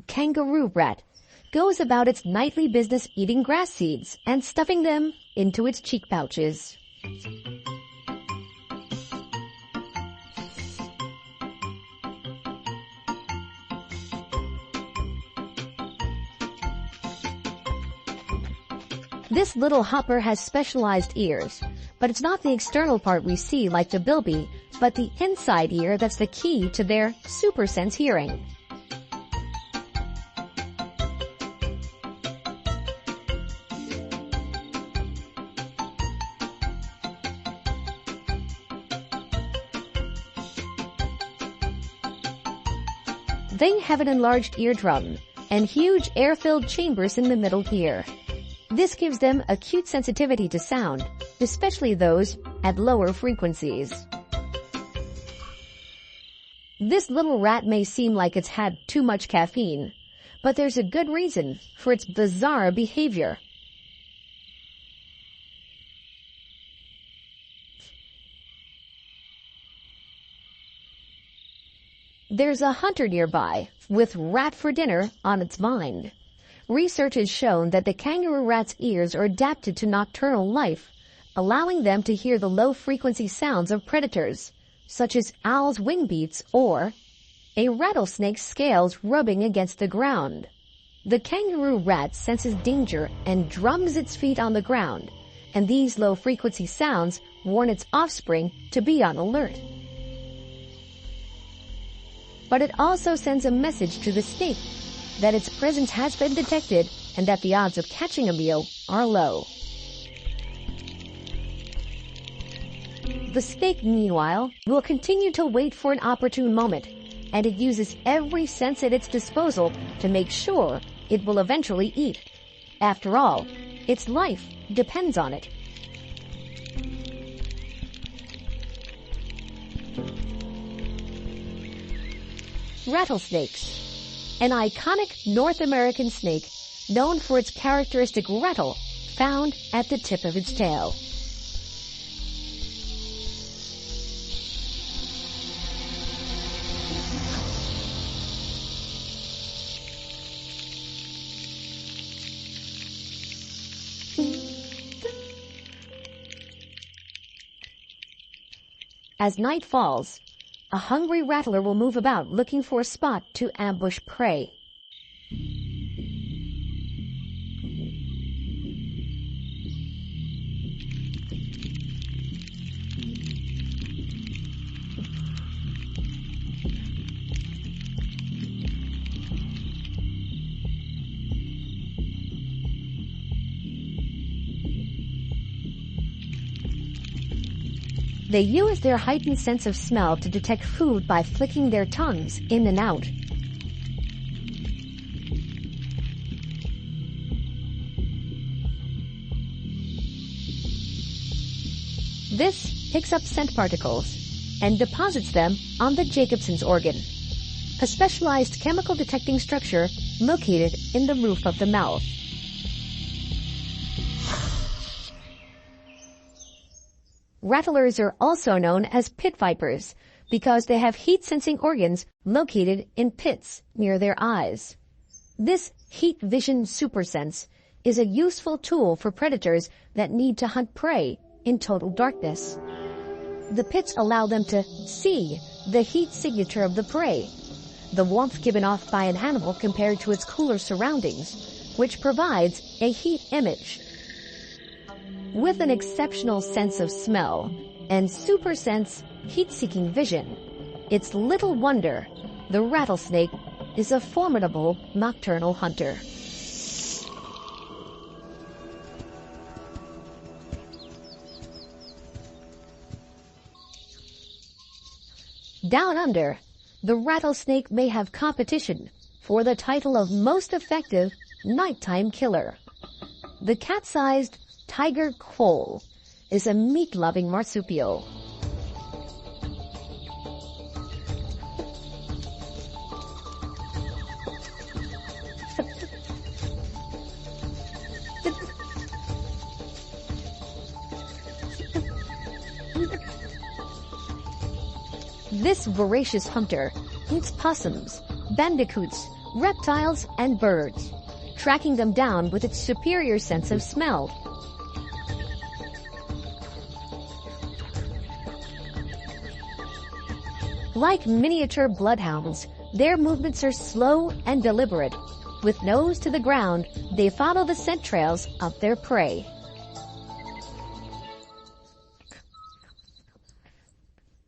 Kangaroo rat goes about its nightly business eating grass seeds and stuffing them into its cheek pouches. This little hopper has specialized ears, but it's not the external part we see like the bilby, but the inside ear that's the key to their super sense hearing. They have an enlarged eardrum and huge air-filled chambers in the middle ear. This gives them acute sensitivity to sound, especially those at lower frequencies. This little rat may seem like it's had too much caffeine, but there's a good reason for its bizarre behavior. There's a hunter nearby with rat for dinner on its mind. Research has shown that the kangaroo rat's ears are adapted to nocturnal life, allowing them to hear the low-frequency sounds of predators, such as owls' wing beats or a rattlesnake's scales rubbing against the ground. The kangaroo rat senses danger and drums its feet on the ground, and these low-frequency sounds warn its offspring to be on alert. But it also sends a message to the snake that its presence has been detected and that the odds of catching a meal are low. The snake, meanwhile, will continue to wait for an opportune moment, and it uses every sense at its disposal to make sure it will eventually eat. After all, its life depends on it. Rattlesnakes. An iconic North American snake known for its characteristic rattle found at the tip of its tail. As night falls, a hungry rattler will move about looking for a spot to ambush prey. They use their heightened sense of smell to detect food by flicking their tongues in and out. This picks up scent particles and deposits them on the Jacobson's organ, a specialized chemical detecting structure located in the roof of the mouth. Rattlers are also known as pit vipers because they have heat-sensing organs located in pits near their eyes. This heat vision supersense is a useful tool for predators that need to hunt prey in total darkness. The pits allow them to see the heat signature of the prey, the warmth given off by an animal compared to its cooler surroundings, which provides a heat image. With an exceptional sense of smell and super sense heat-seeking vision, it's little wonder the rattlesnake is a formidable nocturnal hunter. Down under, the rattlesnake may have competition for the title of most effective nighttime killer. The cat-sized tiger quoll is a meat-loving marsupial. This voracious hunter eats possums, bandicoots, reptiles, and birds, tracking them down with its superior sense of smell. Like miniature bloodhounds, their movements are slow and deliberate. With nose to the ground, they follow the scent trails of their prey.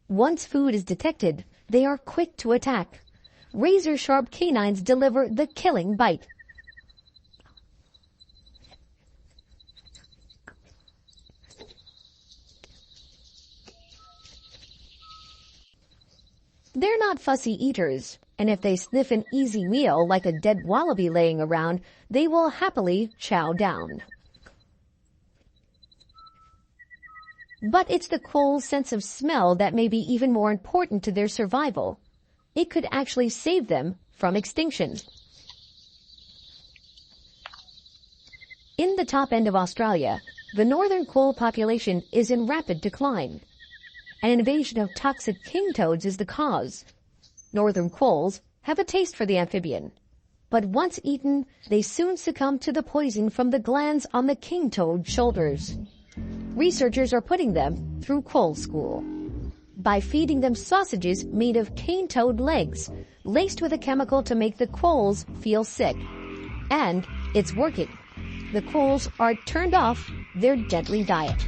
Once food is detected, they are quick to attack. Razor-sharp canines deliver the killing bite. They're not fussy eaters, and if they sniff an easy meal like a dead wallaby laying around, they will happily chow down. But it's the quoll's sense of smell that may be even more important to their survival. It could actually save them from extinction. In the top end of Australia, the northern quoll population is in rapid decline. An invasion of toxic king toads is the cause. Northern quolls have a taste for the amphibian, but once eaten, they soon succumb to the poison from the glands on the king toad shoulders. Researchers are putting them through quoll school by feeding them sausages made of cane toad legs, laced with a chemical to make the quolls feel sick. And it's working. The quolls are turned off their deadly diet.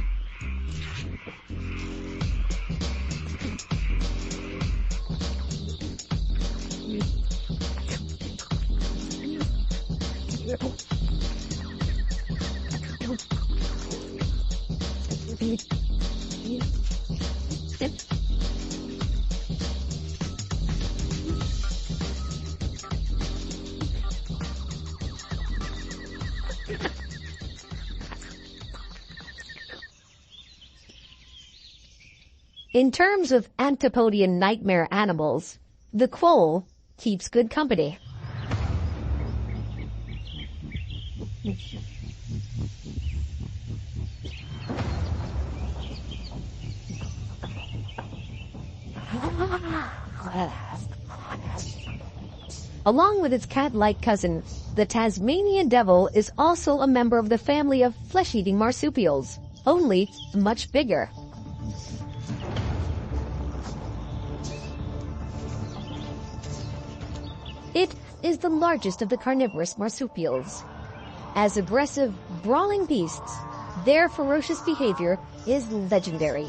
In terms of Antipodean nightmare animals, the quoll keeps good company. Along with its cat-like cousin, the Tasmanian devil is also a member of the family of flesh-eating marsupials, only much bigger. It is the largest of the carnivorous marsupials. As aggressive, brawling beasts, their ferocious behavior is legendary.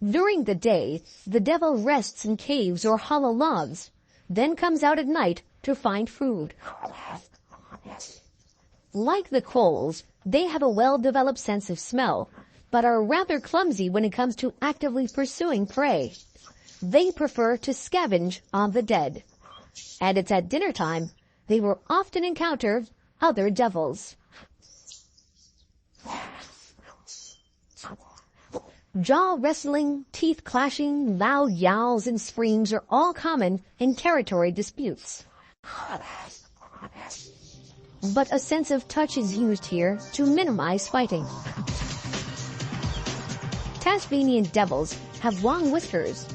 During the day, the devil rests in caves or hollow logs, then comes out at night to find food. Like the quolls, they have a well-developed sense of smell, but are rather clumsy when it comes to actively pursuing prey. They prefer to scavenge on the dead. And it's at dinner time they will often encounter other devils. Jaw wrestling, teeth clashing, loud yowls and screams are all common in territory disputes. But a sense of touch is used here to minimize fighting. Tasmanian devils have long whiskers,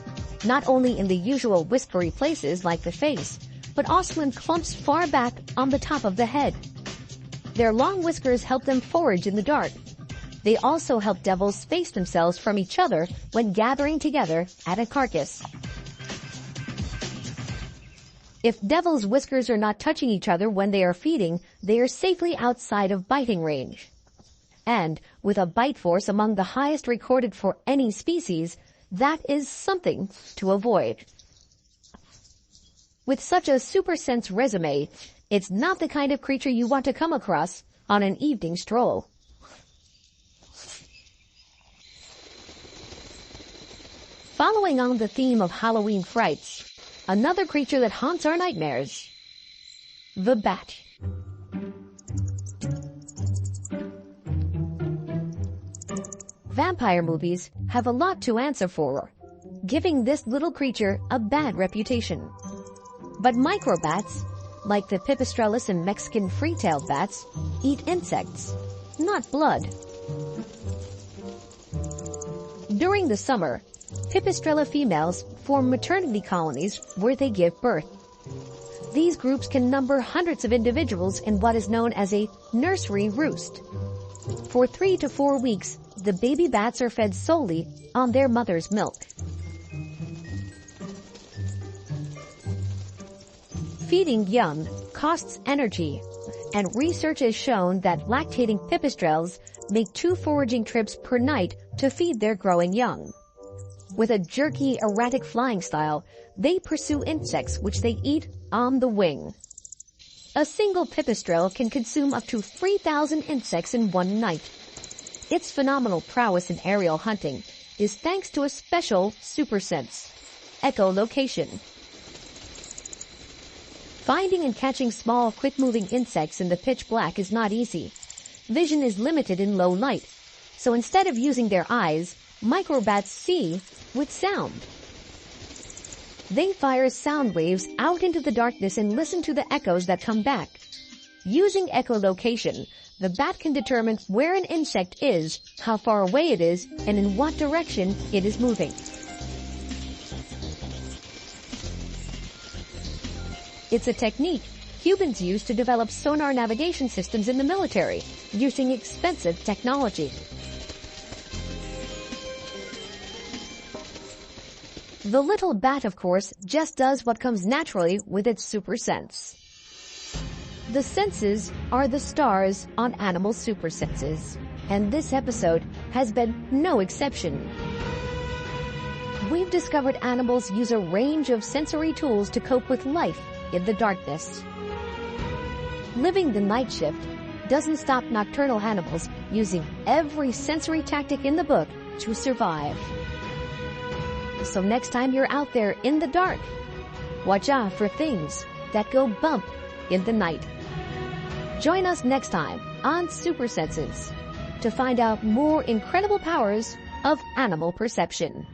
not only in the usual whiskery places like the face, but also in clumps far back on the top of the head. Their long whiskers help them forage in the dark. They also help devils space themselves from each other when gathering together at a carcass. If devils' whiskers are not touching each other when they are feeding, they are safely outside of biting range. And with a bite force among the highest recorded for any species, that is something to avoid. With such a super sense resume, it's not the kind of creature you want to come across on an evening stroll. Following on the theme of Halloween frights, another creature that haunts our nightmares, the bat. Vampire movies have a lot to answer for, giving this little creature a bad reputation. But microbats, like the Pipistrellus and Mexican free-tailed bats, eat insects, not blood. During the summer, pipistrella females form maternity colonies where they give birth. These groups can number hundreds of individuals in what is known as a nursery roost. For 3 to 4 weeks, the baby bats are fed solely on their mother's milk. Feeding young costs energy, and research has shown that lactating pipistrelles make 2 foraging trips per night to feed their growing young. With a jerky, erratic flying style, they pursue insects which they eat on the wing. A single pipistrelle can consume up to 3,000 insects in one night. Its phenomenal prowess in aerial hunting is thanks to a special super sense, echolocation. Finding and catching small, quick-moving insects in the pitch black is not easy. Vision is limited in low light, so instead of using their eyes, microbats see with sound. They fire sound waves out into the darkness and listen to the echoes that come back. Using echolocation, the bat can determine where an insect is, how far away it is, and in what direction it is moving. It's a technique humans use to develop sonar navigation systems in the military, using expensive technology. The little bat, of course, just does what comes naturally with its super sense. The senses are the stars on animal super senses, and this episode has been no exception. We've discovered animals use a range of sensory tools to cope with life in the darkness. Living the night shift doesn't stop nocturnal animals using every sensory tactic in the book to survive. So next time you're out there in the dark, watch out for things that go bump in the night. Join us next time on Super Senses to find out more incredible powers of animal perception.